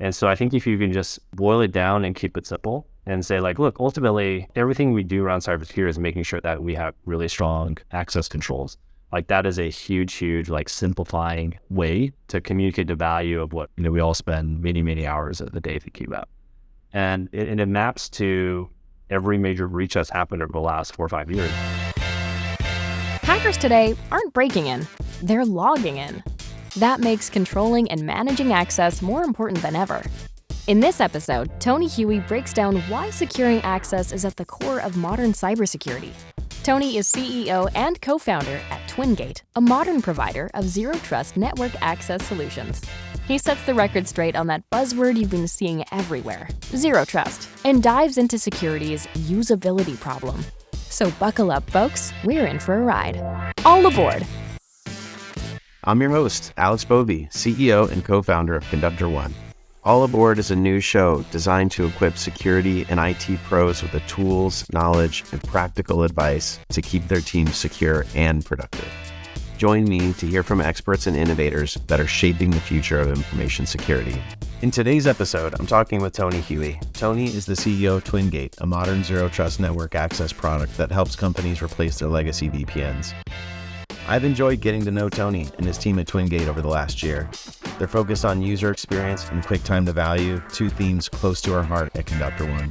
And so I think if you can just boil it down and keep it simple and say like, look, ultimately everything we do around cybersecurity is making sure that we have really strong access controls. Like that is a huge, like simplifying way to communicate the value of what, we all spend many hours of the day thinking about. And it maps to every major breach that's happened over the last 4 or 5 years. Hackers today aren't breaking in, they're logging in. That makes controlling and managing access more important than ever. In this episode, Tony Huie breaks down why securing access is at the core of modern cybersecurity. Tony is CEO and co-founder at Twingate, a modern provider of zero-trust network access solutions. He sets the record straight on that buzzword you've been seeing everywhere, zero trust, and dives into security's usability problem. So buckle up, folks. We're in for a ride. All aboard. I'm your host, Alex Bovey, CEO and co-founder of Conductor One. All Aboard is a new show designed to equip security and IT pros with the tools, knowledge, and practical advice to keep their teams secure and productive. Join me to hear from experts and innovators that are shaping the future of information security. In today's episode, I'm talking with Tony Huie. Tony is the CEO of Twingate, a modern zero-trust network access product that helps companies replace their legacy VPNs. I've enjoyed getting to know Tony and his team at Twingate over the last year. They're focused on user experience and quick time to value, two themes close to our heart at Conductor One.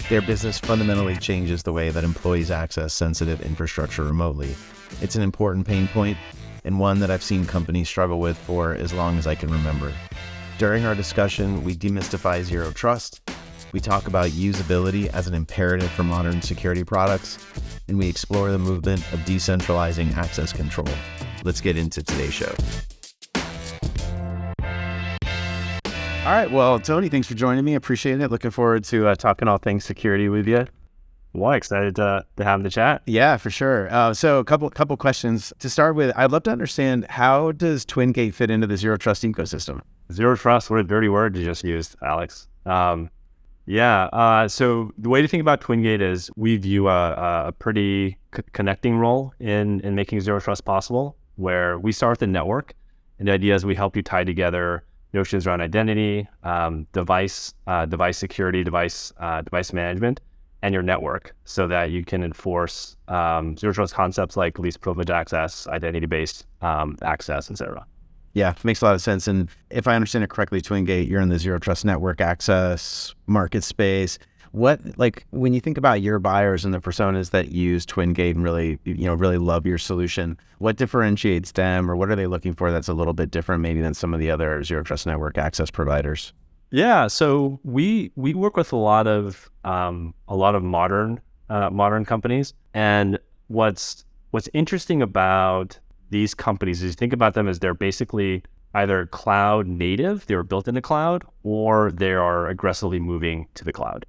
Their business fundamentally changes the way that employees access sensitive infrastructure remotely. It's an important pain point and one that I've seen companies struggle with for as long as I can remember. During our discussion, we demystify zero trust, we talk about usability as an imperative for modern security products, and we explore the movement of decentralizing access control. Let's get into today's show. All right, well, Tony, thanks for joining me. Appreciate it. Looking forward to talking all things security with you. Well, excited to have the chat. Yeah, for sure. So a couple questions to start with. I'd love to understand, how does Twingate fit into the zero trust ecosystem? Zero trust, what a dirty word you just used, Alex. So the way to think about Twingate is we view a pretty connecting role in making zero trust possible, where we start with the network, and the idea is we help you tie together notions around identity, device security, device management, and your network, so that you can enforce zero trust concepts like least privilege access, identity-based access, etc. Yeah, makes a lot of sense. And if I understand it correctly, Twingate, you're in the zero trust network access market space. When you think about your buyers and the personas that use Twingate and really love your solution, what differentiates them, or what are they looking for that's a little bit different maybe than some of the other zero trust network access providers? Yeah, so we work with a lot of modern companies, and what's interesting about these companies is you think about them as they're basically either cloud native, they were built in the cloud, or they are aggressively moving to the cloud,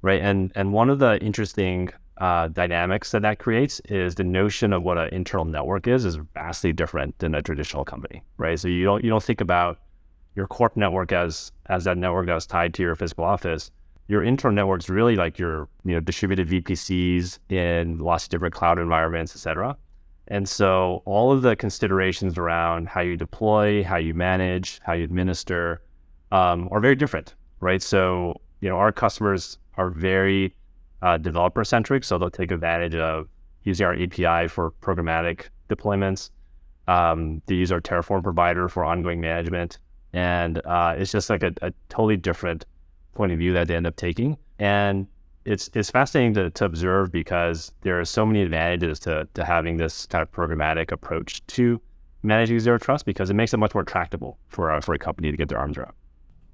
right? And one of the interesting dynamics that creates is the notion of what an internal network is vastly different than a traditional company, right? So you don't think about your corp network as that network that was tied to your physical office. Your internal network is really like your distributed VPCs in lots of different cloud environments, et cetera. And so all of the considerations around how you deploy, how you manage, how you administer are very different, right? So, our customers are very developer centric, so they'll take advantage of using our API for programmatic deployments. They use our Terraform provider for ongoing management. And it's just like a totally different point of view that they end up taking. And it's fascinating to observe, because there are so many advantages to having this kind of programmatic approach to managing zero trust, because it makes it much more tractable for a company to get their arms around.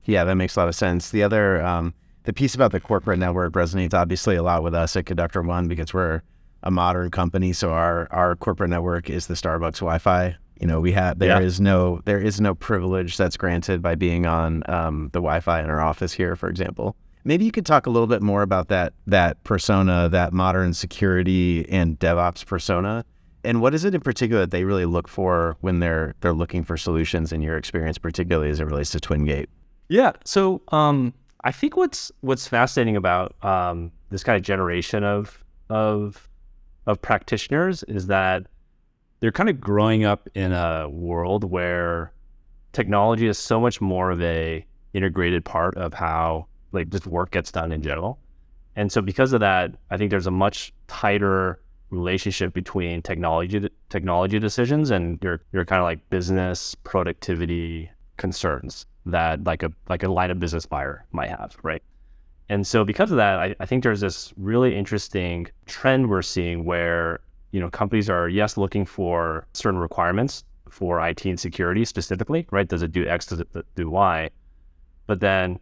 Yeah, that makes a lot of sense. The other, the piece about the corporate network resonates obviously a lot with us at Conductor One, because we're a modern company. So our corporate network is the Starbucks Wi-Fi. There is no privilege that's granted by being on the Wi-Fi in our office here, for example. Maybe you could talk a little bit more about that persona, that modern security and DevOps persona, and what is it in particular that they really look for when they're looking for solutions, in your experience, particularly as it relates to Twingate? Yeah. So I think what's fascinating about this kind of generation of practitioners is that they're kind of growing up in a world where technology is so much more of a integrated part of how like just work gets done in general. And so because of that, I think there's a much tighter relationship between technology decisions and your kind of like business productivity concerns that like a line of business buyer might have, right? And so because of that, I think there's this really interesting trend we're seeing where, companies are, yes, looking for certain requirements for IT and security specifically, right? Does it do X? Does it do Y? But then,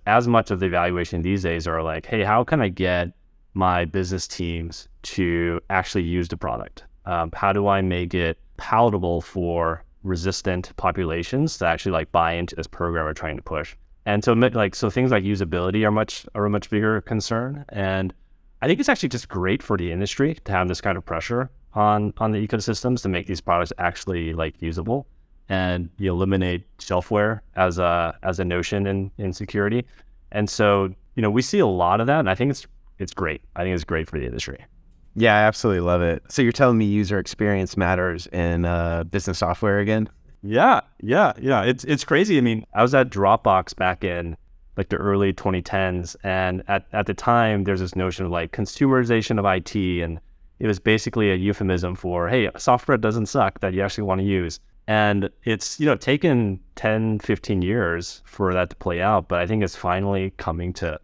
as much of the evaluation these days are like, hey, how can I get my business teams to actually use the product? How do I make it palatable for resistant populations to actually like buy into this program we're trying to push? And so things like usability are a much bigger concern. And I think it's actually just great for the industry to have this kind of pressure on the ecosystems to make these products actually like usable, and you eliminate shelfware as a notion in security. And so, we see a lot of that, and I think it's great. I think it's great for the industry. Yeah, I absolutely love it. So you're telling me user experience matters in business software again? Yeah. It's crazy. I mean, I was at Dropbox back in like the early 2010s, and at the time, there's this notion of like consumerization of IT, and it was basically a euphemism for, hey, software doesn't suck that you actually want to use. And it's, taken 10, 15 years for that to play out, but I think it's finally coming to,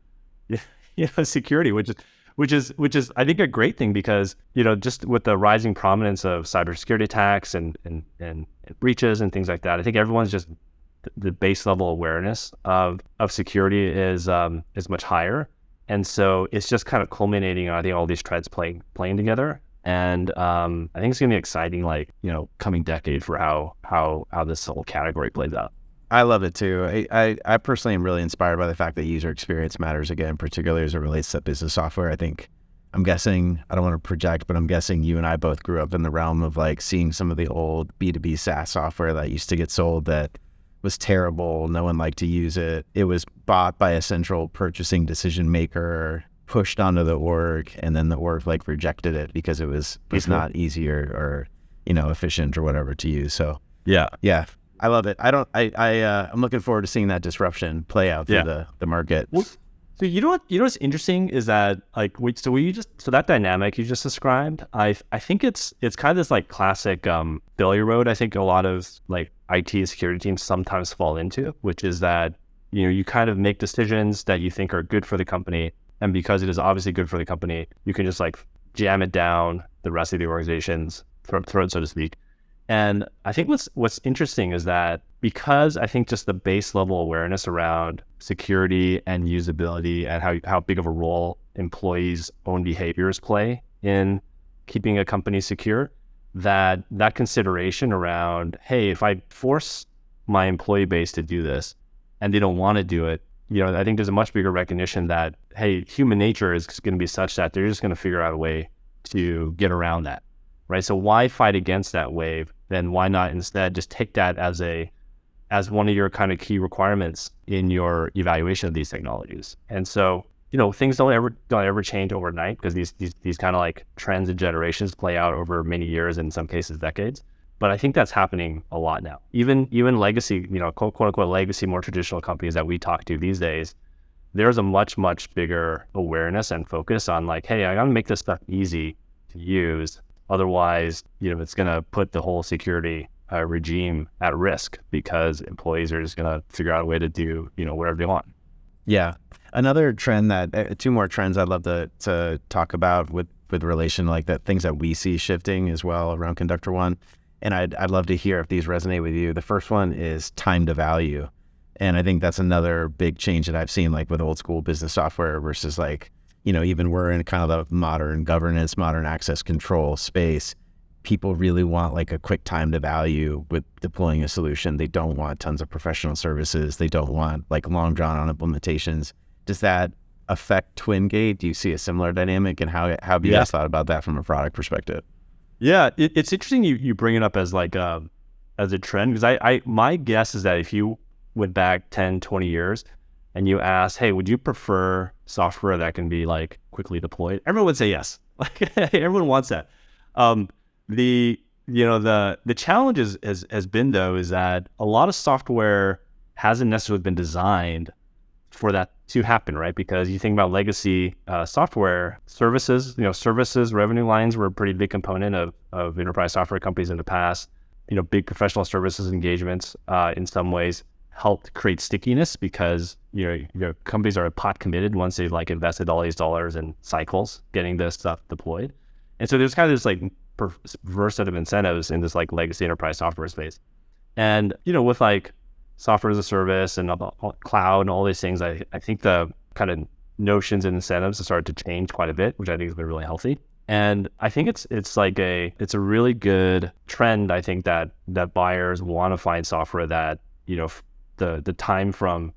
security, which is I think a great thing, because, just with the rising prominence of cybersecurity attacks and breaches and things like that, I think everyone's just, the base level awareness of security is much higher. And so it's just kind of culminating on, I think, all these trends playing together. And I think it's gonna be exciting, like, coming decade for how this whole category plays out. I love it too. I personally am really inspired by the fact that user experience matters again, particularly as it relates to business software. I'm guessing, I don't want to project, but I'm guessing you and I both grew up in the realm of like seeing some of the old B2B SaaS software that used to get sold that was terrible. No one liked to use it. It was bought by a central purchasing decision maker, pushed onto the org, and then the org like rejected it because it was not easier or, efficient or whatever to use. So yeah, I love it. I'm looking forward to seeing that disruption play out through the market. Well, so what's interesting is that so that dynamic you just described, I think it's kind of this like classic failure mode. I think a lot of like IT and security teams sometimes fall into, which is that you kind of make decisions that you think are good for the company, and because it is obviously good for the company, you can just like jam it down the rest of the organization's throat, so to speak. And I think what's interesting is that, because I think just the base level awareness around security and usability and how big of a role employees' own behaviors play in keeping a company secure, that consideration around, hey, if I force my employee base to do this and they don't want to do it, I think there's a much bigger recognition that, hey, human nature is going to be such that they're just going to figure out a way to get around that, right? So why fight against that wave? Then why not instead just take that as one of your kind of key requirements in your evaluation of these technologies? And so, things don't ever change overnight, because these kind of like trends and generations play out over many years, and in some cases decades. But I think that's happening a lot now. Even legacy, quote unquote legacy, more traditional companies that we talk to these days, there's a much bigger awareness and focus on like, hey, I gotta make this stuff easy to use. Otherwise, it's going to put the whole security regime at risk, because employees are just going to figure out a way to do, whatever they want. Yeah. Another trend two more trends I'd love to talk about with relation to like the things that we see shifting as well around Conductor One. And I'd love to hear if these resonate with you. The first one is time to value. And I think that's another big change that I've seen, like with old school business software versus like, even we're in kind of the modern governance, modern access control space. People really want like a quick time to value with deploying a solution. They don't want tons of professional services. They don't want like long drawn on implementations. Does that affect Twingate? Do you see a similar dynamic, and how have you guys thought about that from a product perspective? Yeah, it's interesting you bring it up as like as a trend, because my guess is that if you went back 10, 20 years and you asked, hey, would you prefer software that can be like quickly deployed? Everyone would say yes. Like everyone wants that. The challenge has been though, is that a lot of software hasn't necessarily been designed for that to happen, right? Because you think about legacy software services, services revenue lines were a pretty big component of enterprise software companies in the past. Big professional services engagements in some ways helped create stickiness because your companies are pot committed once they've like invested all these dollars in cycles getting this stuff deployed. And so there's kind of this like perverse set of incentives in this like legacy enterprise software space. And with like software as a service and cloud and all these things, I think the kind of notions and incentives have started to change quite a bit, which I think has been really healthy. And I think it's a really good trend. I think that buyers want to find software that, the time from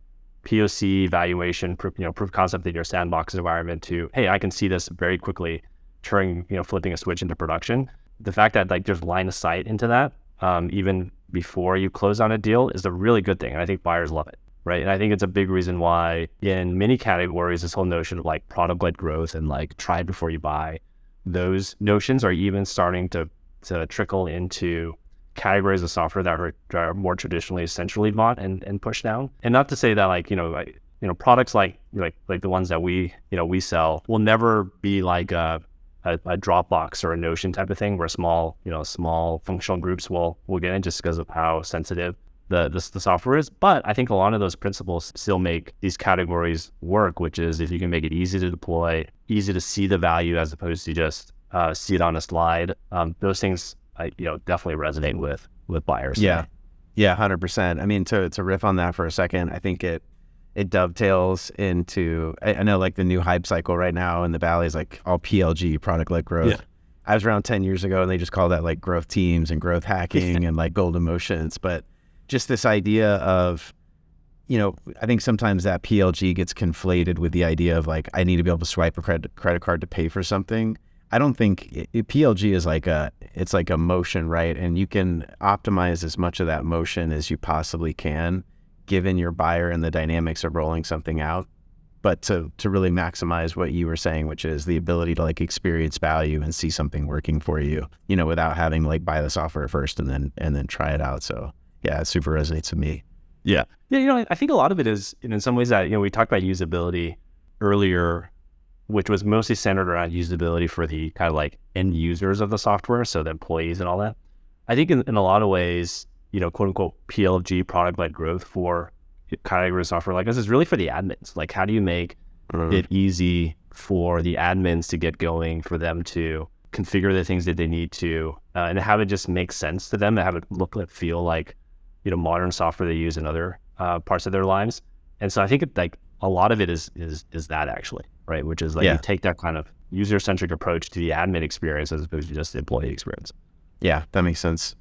POC evaluation, proof of concept in your sandbox environment to, hey, I can see this very quickly flipping a switch into production. The fact that like there's line of sight into that, even before you close on a deal is a really good thing. And I think buyers love it, right? And I think it's a big reason why in many categories, this whole notion of like product-led growth and like try before you buy, those notions are even starting to trickle into categories of software that are more traditionally centrally bought and pushed down. And not to say that like, products like the ones that we sell will never be like a Dropbox or a Notion type of thing where small functional groups will get in just because of how sensitive the software is. But I think a lot of those principles still make these categories work, which is if you can make it easy to deploy, easy to see the value as opposed to just see it on a slide. Those things definitely resonate with buyers. Yeah. Yeah, 100%. I mean, to riff on that for a second, I think it dovetails into, I know like the new hype cycle right now in the Valley is like all PLG, product-led growth. Yeah. I was around 10 years ago and they just called that like growth teams and growth hacking and like golden motions. But just this idea of, I think sometimes that PLG gets conflated with the idea of like, I need to be able to swipe a credit card to pay for something. I don't think PLG is it's like a motion, right? And you can optimize as much of that motion as you possibly can, given your buyer and the dynamics of rolling something out. But to really maximize what you were saying, which is the ability to like experience value and see something working for you, without having to like buy the software first and then try it out. So yeah, it super resonates with me. Yeah. Yeah. I think a lot of it is in some ways that, we talked about usability earlier, which was mostly centered around usability for the kind of like end users of the software. So the employees and all that. I think in a lot of ways, quote unquote PLG, product-led growth for category of software like this is really for the admins. Like, how do you make it easy for the admins to get going, for them to configure the things that they need to, and have it just make sense to them, and have it look and feel like, modern software they use in other parts of their lives. And so I think like a lot of it is that actually, right? Which is like you take that kind of user-centric approach to the admin experience as opposed to just the employee experience. Yeah, that makes sense.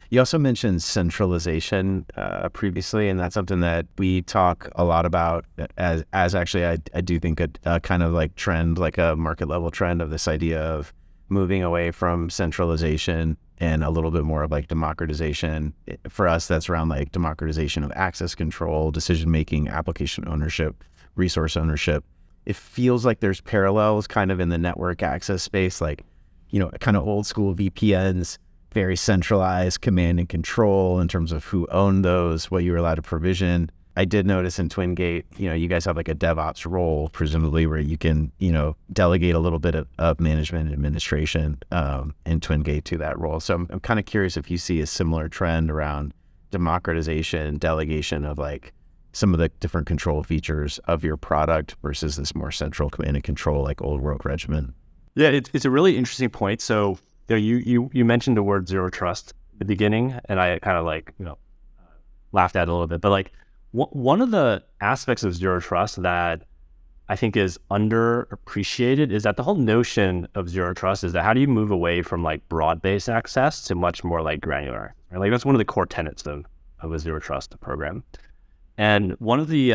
You also mentioned centralization previously, and that's something that we talk a lot about as actually I do think a kind of like trend, like a market level trend of this idea of moving away from centralization and a little bit more of like democratization. For us, that's around like democratization of access control, decision-making, application ownership, resource ownership. It feels like there's parallels kind of in the network access space, like, kind of old school VPNs, very centralized command and control in terms of who owned those, what you were allowed to provision. I did notice in Twingate, you guys have like a DevOps role, presumably, where you can, delegate a little bit of management and administration in Twingate to that role. So I'm kind of curious if you see a similar trend around democratization, delegation of like some of the different control features of your product versus this more central command and control, like old world regimen. Yeah, it's a really interesting point. So you mentioned the word zero trust at the beginning, and I kind of like, laughed at it a little bit, but like one of the aspects of zero trust that I think is underappreciated is that the whole notion of zero trust is that how do you move away from like broad-based access to much more like granular, right? Like that's one of the core tenets of a zero trust program. And one of the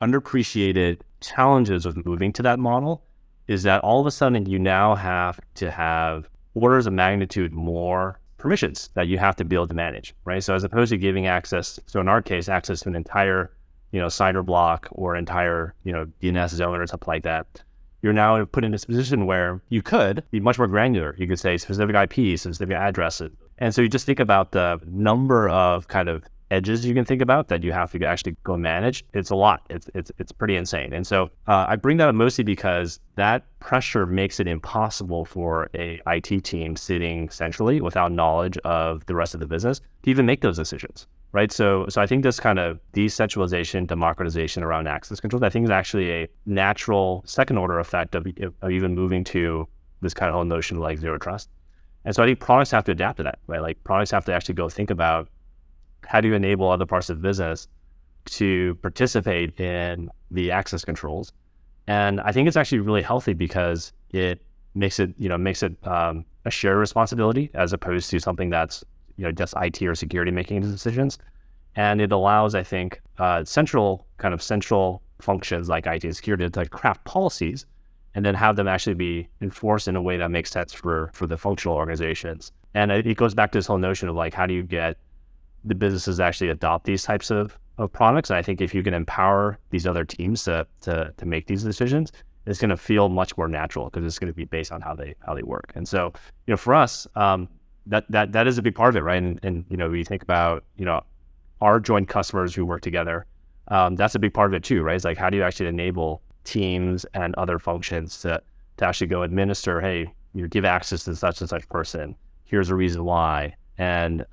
underappreciated challenges of moving to that model is that all of a sudden you now have to have orders of magnitude more permissions that you have to be able to manage, right? So as opposed to giving access, so in our case, access to an entire, CIDR block or entire, DNS zone or something like that, you're now put in this position where you could be much more granular. You could say specific IPs, specific addresses. And so you just think about the number of kind of edges you can think about that you have to actually go manage. It's a lot. It's pretty insane. And so I bring that up mostly because that pressure makes it impossible for a IT team sitting centrally without knowledge of the rest of the business to even make those decisions. Right. So I think this kind of decentralization, democratization around access control, I think is actually a natural second order effect of even moving to this kind of whole notion of like zero trust. And so I think products have to adapt to that, right? Like products have to actually go think about how do you enable other parts of the business to participate in the access controls. And I think it's actually really healthy because it makes it a shared responsibility as opposed to something that's just IT or security making the decisions. And it allows, I think, central functions like IT and security to craft policies and then have them actually be enforced in a way that makes sense for the functional organizations. And it goes back to this whole notion of like, how do you get the businesses actually adopt these types of products? And I think if you can empower these other teams to make these decisions, it's going to feel much more natural because it's going to be based on how they work. And so, for us, that is a big part of it, right? And when you think about our joint customers who work together, that's a big part of it too, right? It's like, how do you actually enable teams and other functions to actually go administer, hey, give access to such and such person. Here's a reason why, and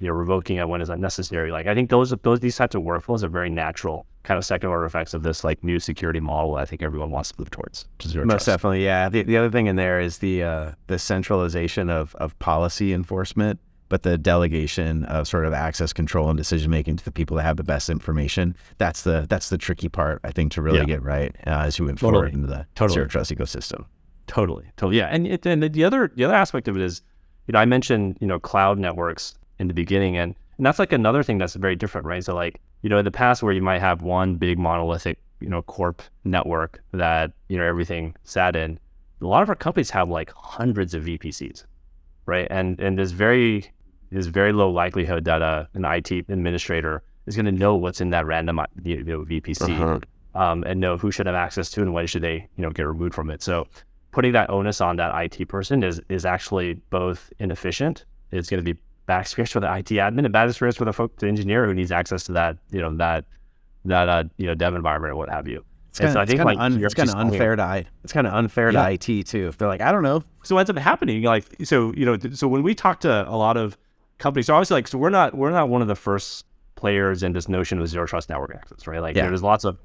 revoking it when it's unnecessary. Like I think these types of workflows are very natural kind of second order effects of this like new security model I think everyone wants to move towards. Most definitely, yeah. The other thing in there is the centralization of policy enforcement, but the delegation of sort of access control and decision making to the people that have the best information. That's the tricky part, I think, to really get right as you move forward into the zero trust ecosystem. Totally, yeah. And the other aspect of it is, I mentioned cloud networks in the beginning, and that's like another thing that's very different, right? So like in the past where you might have one big monolithic corp network that everything sat in, a lot of our companies have like hundreds of VPCs, right? And there's very low likelihood that an IT administrator is going to know what's in that random VPC and know who should have access to and when should they get removed from it. So putting that onus on that IT person is actually both inefficient. It's going to be bad experience for the IT admin and bad experience for the engineer who needs access to that dev environment or what have you. It's kind of unfair to IT too. If they're like, I don't know. So what ends up happening, so when we talk to a lot of companies, so obviously so we're not one of the first players in this notion of zero trust network access, right? There's lots of,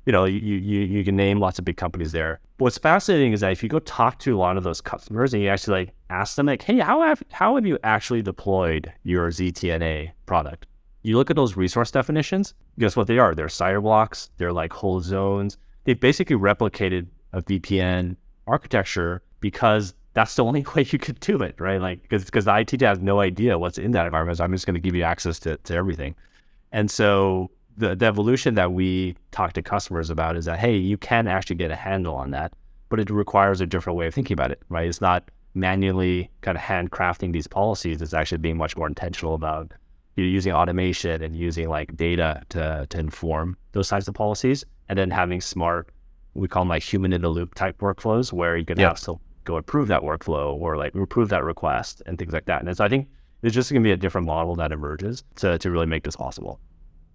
you can name lots of big companies there. But what's fascinating is that if you go talk to a lot of those customers and you actually ask them hey, how have you actually deployed your ZTNA product? You look at those resource definitions, guess what they are? They're CIDR blocks, they're like whole zones. They basically replicated a VPN architecture because that's the only way you could do it, right? Because the IT has no idea what's in that environment. So I'm just going to give you access to everything. And so the evolution that we talk to customers about is that, hey, you can actually get a handle on that, but it requires a different way of thinking about it, right? It's not manually kind of handcrafting these policies. It's actually being much more intentional about using automation and using like data to inform those types of policies, and then having smart, we call them like human in the loop type workflows where you can have to go approve that workflow or like approve that request and things like that. And so I think there's just going to be a different model that emerges to really make this possible.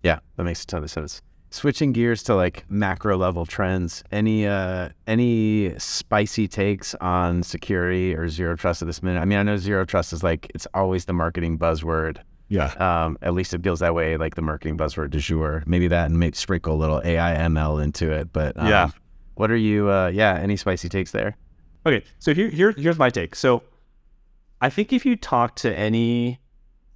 Yeah, that makes a ton of sense. Switching gears to like macro level trends, any spicy takes on security or zero trust at this minute? I mean, I know zero trust is like, it's always the marketing buzzword. Yeah. At least it feels that way, like the marketing buzzword du jour. Maybe that, and maybe sprinkle a little AI ML into it. But what are you? Any spicy takes there? Okay, so here's my take. So I think if you talk to any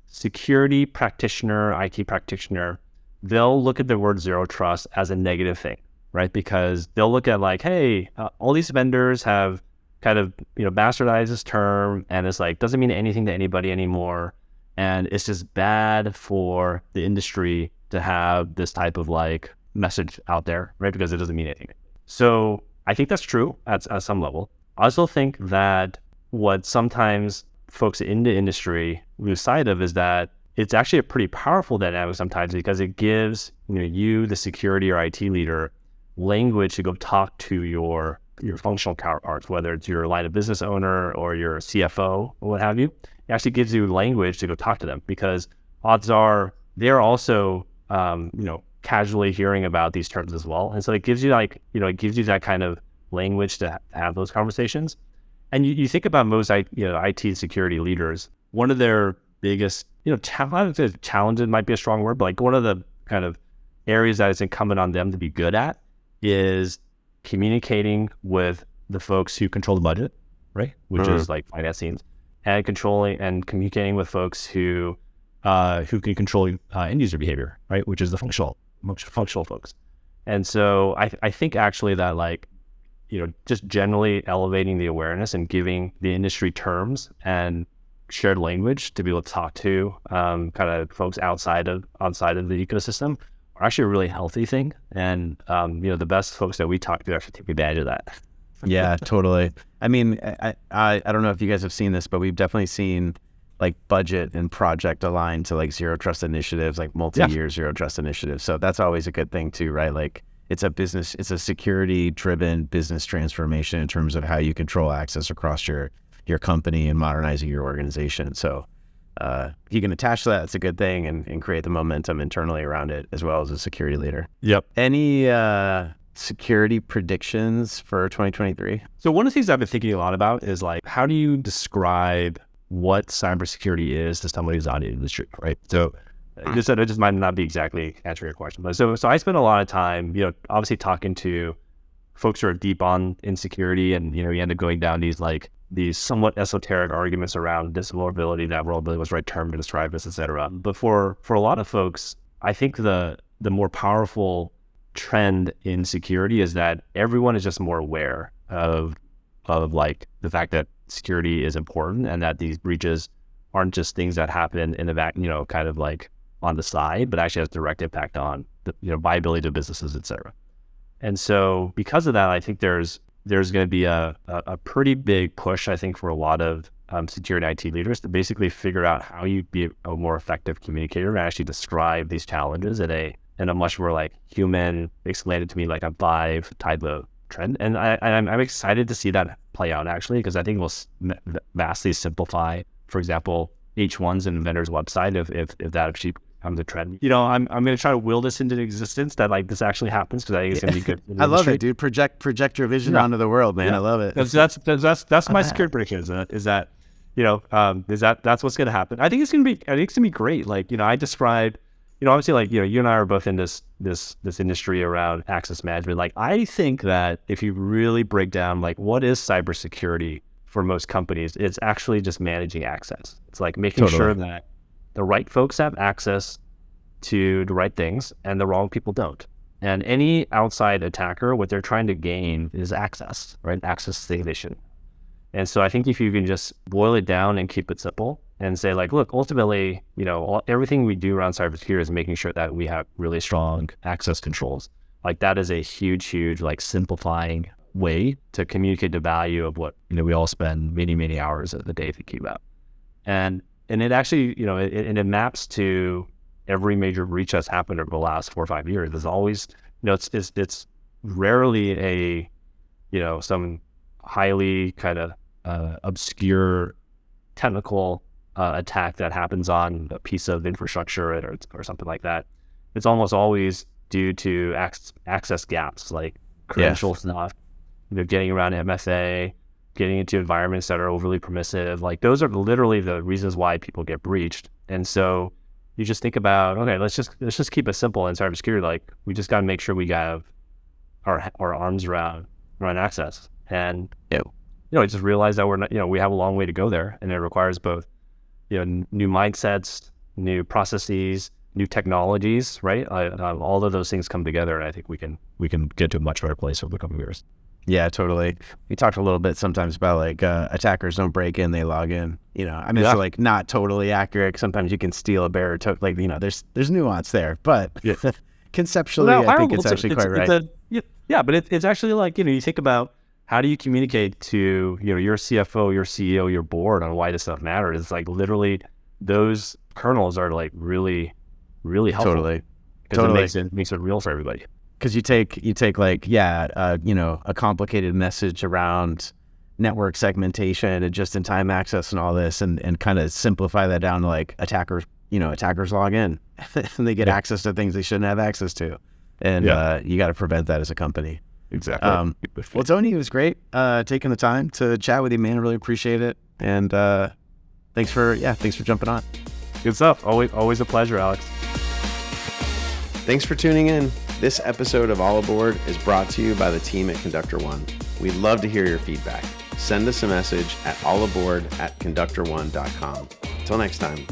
security practitioner, IT practitioner, they'll look at the word zero trust as a negative thing, right? Because they'll look at like, hey, all these vendors have kind of bastardized this term, and it's like doesn't mean anything to anybody anymore. And it's just bad for the industry to have this type of like message out there, right? Because it doesn't mean anything. So I think that's true at some level. I also think that what sometimes folks in the industry lose sight of is that it's actually a pretty powerful dynamic sometimes because it gives you, the security or IT leader, language to go talk to your functional counterparts, whether it's your line of business owner or your CFO or what have you. It actually gives you language to go talk to them because odds are they're also, casually hearing about these terms as well. And so it gives you it gives you that kind of language to have those conversations. And you think about most, IT security leaders, one of their biggest, challenges might be a strong word, but like one of the kind of areas that it's incumbent on them to be good at is communicating with the folks who control the budget, right? Which is like finance teams, and controlling and communicating with folks who can control end user behavior, right? Which is the functional folks. And so I think actually that just generally elevating the awareness and giving the industry terms and shared language to be able to talk to kind of folks outside of the ecosystem are actually a really healthy thing. And the best folks that we talk to actually take advantage of that. Yeah, totally. I mean, I don't know if you guys have seen this, but we've definitely seen like budget and project aligned to like zero trust initiatives, like multi-year zero trust initiatives. So that's always a good thing too, right? Like it's a security driven business transformation in terms of how you control access across your company and modernizing your organization. So you can attach that, it's a good thing, and create the momentum internally around it as well as a security leader. Yep. Any security predictions for 2023? So one of the things I've been thinking a lot about is like, how do you describe what cybersecurity is to somebody who's not in the industry, right? So it just might not be exactly answering your question, but so I spend a lot of time, obviously talking to folks who are deep in security, and you end up going down these somewhat esoteric arguments around this vulnerability, that vulnerability was the right term to describe this, et cetera. But for a lot of folks, I think the more powerful trend in security is that everyone is just more aware of like the fact that security is important, and that these breaches aren't just things that happen in the back, kind of like on the side, but actually has direct impact on the viability of businesses, et cetera. And so because of that, I think there's going to be a pretty big push, I think, for a lot of security IT leaders to basically figure out how you be a more effective communicator and actually describe these challenges in a much more like human, explain it to me like a vibe type of trend. And I'm excited to see that play out actually, because I think it will vastly simplify, for example, H1s in a vendor's website if that actually becomes a trend. I'm going to try to will this into existence, that like this actually happens, because I think it's going to be good for the I love industry. it, dude. Project your vision onto the world, man. Yeah. I love it. That's my security prediction. Is that that's what's going to happen. I think it's going to be great. Like I described, obviously, like you and I are both in this industry around access management. Like I think that if you really break down like what is cybersecurity for most companies, it's actually just managing access. It's like making sure that the right folks have access to the right things and the wrong people don't. And any outside attacker, what they're trying to gain is access, right? Access to things they shouldn't. And so I think if you can just boil it down and keep it simple and say like, look, ultimately, everything we do around cybersecurity is making sure that we have really strong access controls. Like that is a huge, like simplifying way to communicate the value of what, we all spend many, many hours of the day thinking about. And it actually, it maps to every major breach that's happened over the last 4 or 5 years. There's always, it's rarely some highly kind of obscure technical attack that happens on a piece of infrastructure or something like that. It's almost always due to access gaps, like credential stuff, getting around MFA, getting into environments that are overly permissive. Like those are literally the reasons why people get breached. And so you just think about, okay, let's just keep it simple in cybersecurity. Like we just got to make sure we have our arms around access. And just realize that we're not, we have a long way to go there, and it requires both, new mindsets, new processes, new technologies, right? All of those things come together, and I think we can get to a much better place over the coming years. Yeah, totally. We talked a little bit sometimes about like attackers don't break in, they log in. It's like not totally accurate. Sometimes you can steal a bearer token. Like there's nuance there, but conceptually, I think it's actually quite right. But it's actually like you think about how do you communicate to your CFO, your CEO, your board on why this stuff matters. It's like literally those kernels are like really, really helpful. Totally. It makes it real for everybody. Because you take like a complicated message around network segmentation and just-in-time access and all this, and kind of simplify that down to like attackers attackers log in and they get access to things they shouldn't have access to. And you got to prevent that as a company. Exactly. Well, Tony, it was great taking the time to chat with you, man. I really appreciate it. And thanks for jumping on. Good stuff. Always a pleasure, Alex. Thanks for tuning in. This episode of All Aboard is brought to you by the team at Conductor One. We'd love to hear your feedback. Send us a message at allaboard@conductor1.com. Until next time.